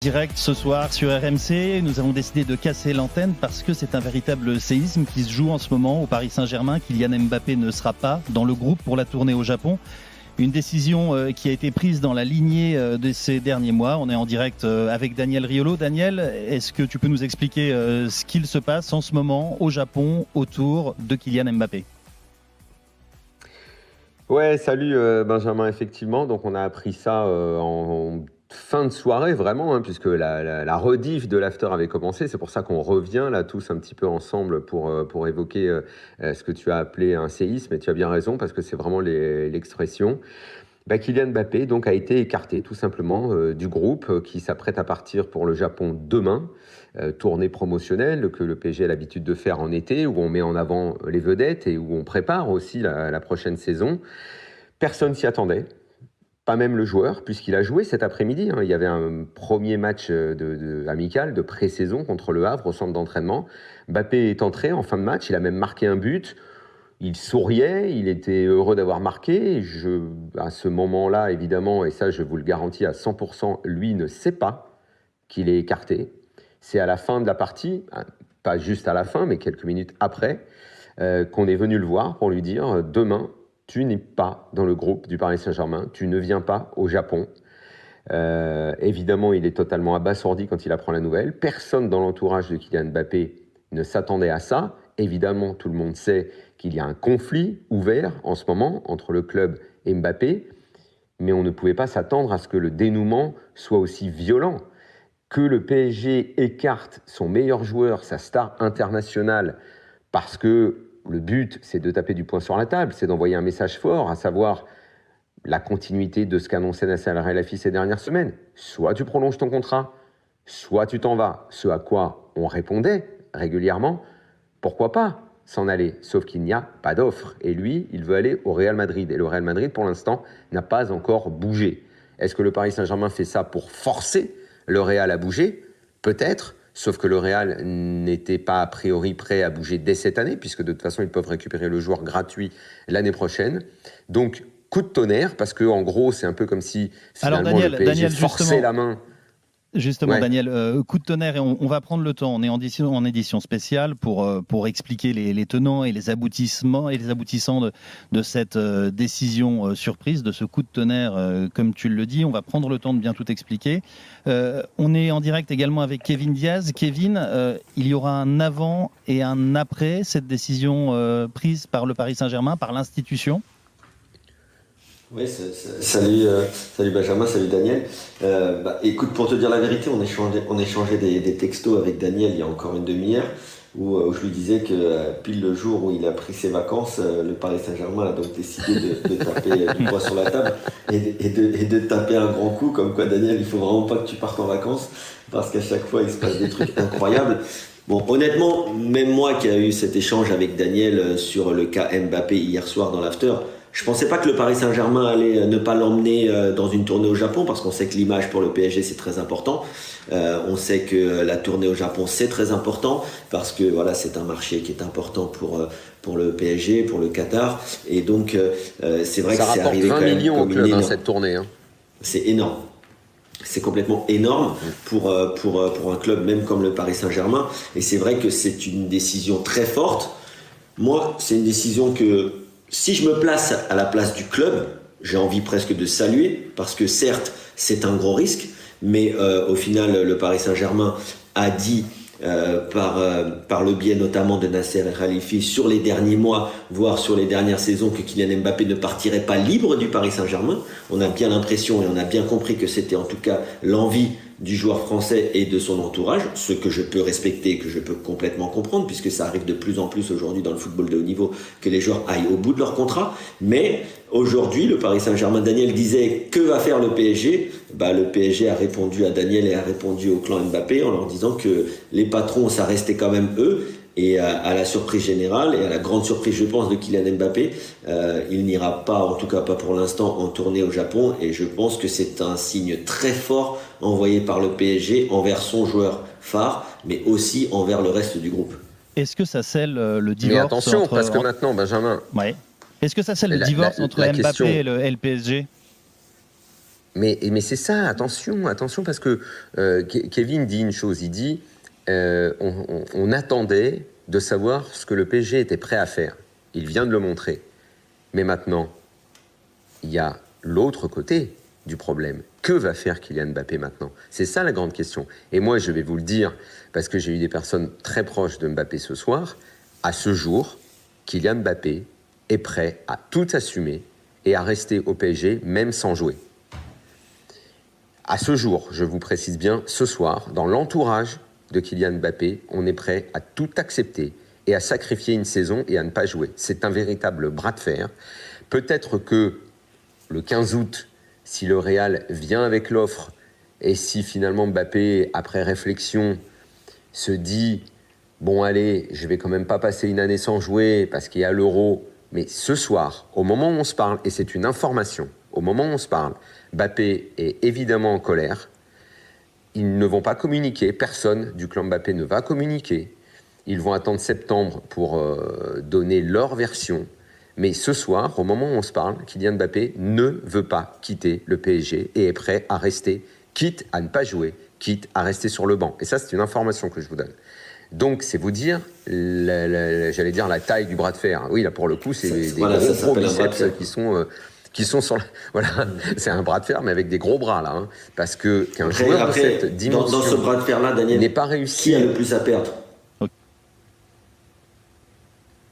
direct ce soir sur RMC. Nous avons décidé de casser l'antenne parce que c'est un véritable séisme qui se joue en ce moment au Paris Saint-Germain. Kylian Mbappé ne sera pas dans le groupe pour la tournée au Japon. Une décision qui a été prise dans la lignée de ces derniers mois. On est en direct avec Daniel Riolo. Daniel, est-ce que tu peux nous expliquer ce qu'il se passe en ce moment au Japon autour de Kylian Mbappé ? Ouais, salut Benjamin, effectivement. Donc on a appris ça en fin de soirée, vraiment, puisque la rediff de l'after avait commencé. C'est pour ça qu'on revient là tous un petit peu ensemble pour évoquer ce que tu as appelé un séisme. Et tu as bien raison, parce que c'est vraiment l'expression. Kylian Mbappé donc, a été écarté tout simplement du groupe qui s'apprête à partir pour le Japon demain. Tournée promotionnelle que le PSG a l'habitude de faire en été, où on met en avant les vedettes et où on prépare aussi la prochaine saison. Personne s'y attendait. Pas même le joueur, puisqu'il a joué cet après-midi. Il y avait un premier match amical de pré-saison contre Le Havre au centre d'entraînement. Mbappé est entré en fin de match, il a même marqué un but. Il souriait, il était heureux d'avoir marqué. À ce moment-là, évidemment, et ça je vous le garantis à 100%, lui ne sait pas qu'il est écarté. C'est à la fin de la partie, pas juste à la fin, mais quelques minutes après, qu'on est venu le voir pour lui dire « Demain, tu n'es pas dans le groupe du Paris Saint-Germain, tu ne viens pas au Japon ». Évidemment, il est totalement abasourdi quand il apprend la nouvelle. Personne dans l'entourage de Kylian Mbappé ne s'attendait à ça. Évidemment, tout le monde sait qu'il y a un conflit ouvert en ce moment entre le club et Mbappé, mais on ne pouvait pas s'attendre à ce que le dénouement soit aussi violent. Que le PSG écarte son meilleur joueur, sa star internationale, parce que le but, c'est de taper du poing sur la table, c'est d'envoyer un message fort, à savoir la continuité de ce qu'annonçait Nasser Al-Khelaifi ces dernières semaines. Soit tu prolonges ton contrat, soit tu t'en vas. Ce à quoi on répondait régulièrement, pourquoi pas s'en aller, sauf qu'il n'y a pas d'offre. Et lui, il veut aller au Real Madrid. Et le Real Madrid, pour l'instant, n'a pas encore bougé. Est-ce que le Paris Saint-Germain fait ça pour forcer le Real à bouger ? Peut-être, sauf que le Real n'était pas a priori prêt à bouger dès cette année, puisque de toute façon, ils peuvent récupérer le joueur gratuit l'année prochaine. Donc, coup de tonnerre, parce qu'en gros, c'est un peu comme si finalement le PSG forçait la main. Justement, ouais. Daniel, coup de tonnerre, et on va prendre le temps. On est en édition spéciale pour expliquer les tenants et les aboutissements et les aboutissants de cette décision surprise, de ce coup de tonnerre, comme tu le dis. On va prendre le temps de bien tout expliquer. On est en direct également avec Kevin Diaz. Kevin, il y aura un avant et un après cette décision prise par le Paris Saint-Germain, par l'institution. Oui, salut Benjamin, salut Daniel. Écoute, pour te dire la vérité, on échangeait des textos avec Daniel il y a encore une demi-heure où je lui disais que pile le jour où il a pris ses vacances, le Paris Saint-Germain a donc décidé de taper du poing sur la table et de taper un grand coup, comme quoi Daniel, il faut vraiment pas que tu partes en vacances parce qu'à chaque fois il se passe des trucs incroyables. Bon, honnêtement, même moi qui ai eu cet échange avec Daniel sur le cas Mbappé hier soir dans l'after, je pensais pas que le Paris Saint-Germain allait ne pas l'emmener dans une tournée au Japon, parce qu'on sait que l'image pour le PSG c'est très important. On sait que la tournée au Japon c'est très important parce que voilà, c'est un marché qui est important pour le PSG, pour le Qatar, et donc c'est vrai que c'est arrivé quand même. Ça rapporte 20 millions au club cette tournée. C'est énorme. C'est complètement énorme pour un club même comme le Paris Saint-Germain, et c'est vrai que c'est une décision très forte. Moi, c'est une décision que si je me place à la place du club, j'ai envie presque de saluer, parce que certes, c'est un gros risque, mais au final, le Paris Saint-Germain a dit, par le biais notamment de Nasser Al-Khelaifi sur les derniers mois, voire sur les dernières saisons, que Kylian Mbappé ne partirait pas libre du Paris Saint-Germain. On a bien l'impression et on a bien compris que c'était en tout cas l'envie du joueur français et de son entourage, ce que je peux respecter et que je peux complètement comprendre, puisque ça arrive de plus en plus aujourd'hui dans le football de haut niveau que les joueurs aillent au bout de leur contrat. Mais aujourd'hui, le Paris Saint-Germain, Daniel disait, que va faire le PSG ? Le PSG a répondu à Daniel et a répondu au clan Mbappé en leur disant que les patrons, ça restait quand même eux. Et à la surprise générale et à la grande surprise, je pense, de Kylian Mbappé, il n'ira pas, en tout cas pas pour l'instant, en tournée au Japon. Et je pense que c'est un signe très fort envoyé par le PSG envers son joueur phare, mais aussi envers le reste du groupe. Est-ce que ça scelle le divorce? Mais attention, parce que maintenant, Benjamin... Ouais. Est-ce que ça scelle le divorce entre Mbappé et le PSG ? Mais c'est ça, attention, parce que Kevin dit une chose, il dit on attendait de savoir ce que le PSG était prêt à faire. Il vient de le montrer. Mais maintenant, il y a l'autre côté du problème. Que va faire Kylian Mbappé maintenant? C'est ça la grande question. Et moi, je vais vous le dire, parce que j'ai eu des personnes très proches de Mbappé ce soir, à ce jour, Kylian Mbappé est prêt à tout assumer et à rester au PSG, même sans jouer. À ce jour, je vous précise bien, ce soir, dans l'entourage de Kylian Mbappé, on est prêt à tout accepter et à sacrifier une saison et à ne pas jouer. C'est un véritable bras de fer. Peut-être que le 15 août, si le Real vient avec l'offre et si finalement Mbappé, après réflexion, se dit « Bon allez, je vais quand même pas passer une année sans jouer parce qu'il y a l'Euro », mais ce soir, au moment où on se parle, et c'est une information, au moment où on se parle, Mbappé est évidemment en colère. Ils ne vont pas communiquer, personne du clan Mbappé ne va communiquer. Ils vont attendre septembre pour donner leur version. Mais ce soir, au moment où on se parle, Kylian Mbappé ne veut pas quitter le PSG et est prêt à rester, quitte à ne pas jouer, quitte à rester sur le banc. Et ça, c'est une information que je vous donne. Donc, c'est vous dire, j'allais dire la taille du bras de fer. Oui, là, pour le coup, c'est des gros biceps qui sont sur... Voilà, c'est un bras de fer, mais avec des gros bras, là. Hein, parce qu'un joueur de cette dimension... Dans ce bras de fer-là, Daniel, n'est pas réussi. Qui a le plus à perdre?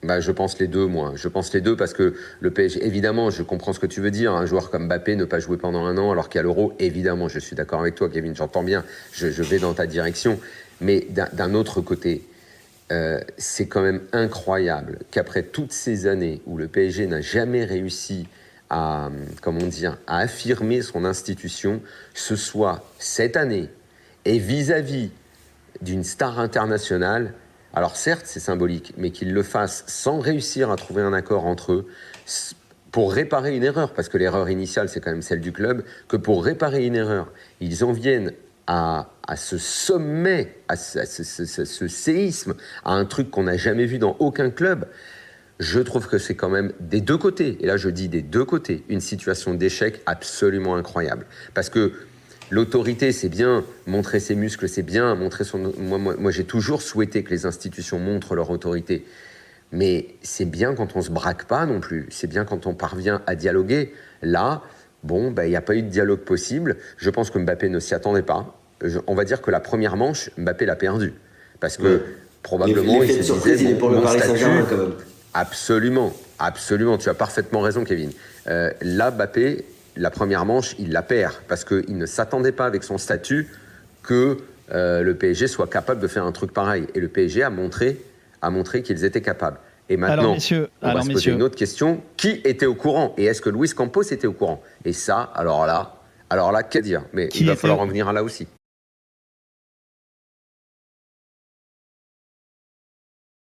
Bah, je pense les deux, moi. Je pense les deux parce que le PSG, évidemment, je comprends ce que tu veux dire. Un joueur comme Mbappé ne pas jouer pendant un an alors qu'il y a l'Euro, évidemment, je suis d'accord avec toi, Kevin, j'entends bien. Je vais dans ta direction. Mais d'un autre côté, c'est quand même incroyable qu'après toutes ces années où le PSG n'a jamais réussi à affirmer son institution, ce soit cette année et vis-à-vis d'une star internationale. Alors certes, c'est symbolique, mais qu'ils le fassent sans réussir à trouver un accord entre eux pour réparer une erreur, parce que l'erreur initiale, c'est quand même celle du club, que pour réparer une erreur, ils en viennent à ce sommet, à ce séisme, à un truc qu'on n'a jamais vu dans aucun club. Je trouve que c'est quand même des deux côtés, et là je dis des deux côtés, une situation d'échec absolument incroyable. Parce que l'autorité, c'est bien, montrer ses muscles, c'est bien, montrer son... Moi, j'ai toujours souhaité que les institutions montrent leur autorité. Mais c'est bien quand on ne se braque pas non plus. C'est bien quand on parvient à dialoguer. Là, bon, il n'y a pas eu de dialogue possible. Je pense que Mbappé ne s'y attendait pas. On va dire que la première manche, Mbappé l'a perdue. Parce que probablement, il se disait... il est pour le Paris Saint-Germain quand même. Absolument, absolument. Tu as parfaitement raison, Kevin. Là, Mbappé... La première manche, il la perd parce qu'il ne s'attendait pas avec son statut que le PSG soit capable de faire un truc pareil. Et le PSG a montré qu'ils étaient capables. Et maintenant, on va se poser une autre question. Qui était au courant? Et est-ce que Luis Campos était au courant? Et ça, alors là, qu'à dire? Mais il va falloir en venir à là aussi.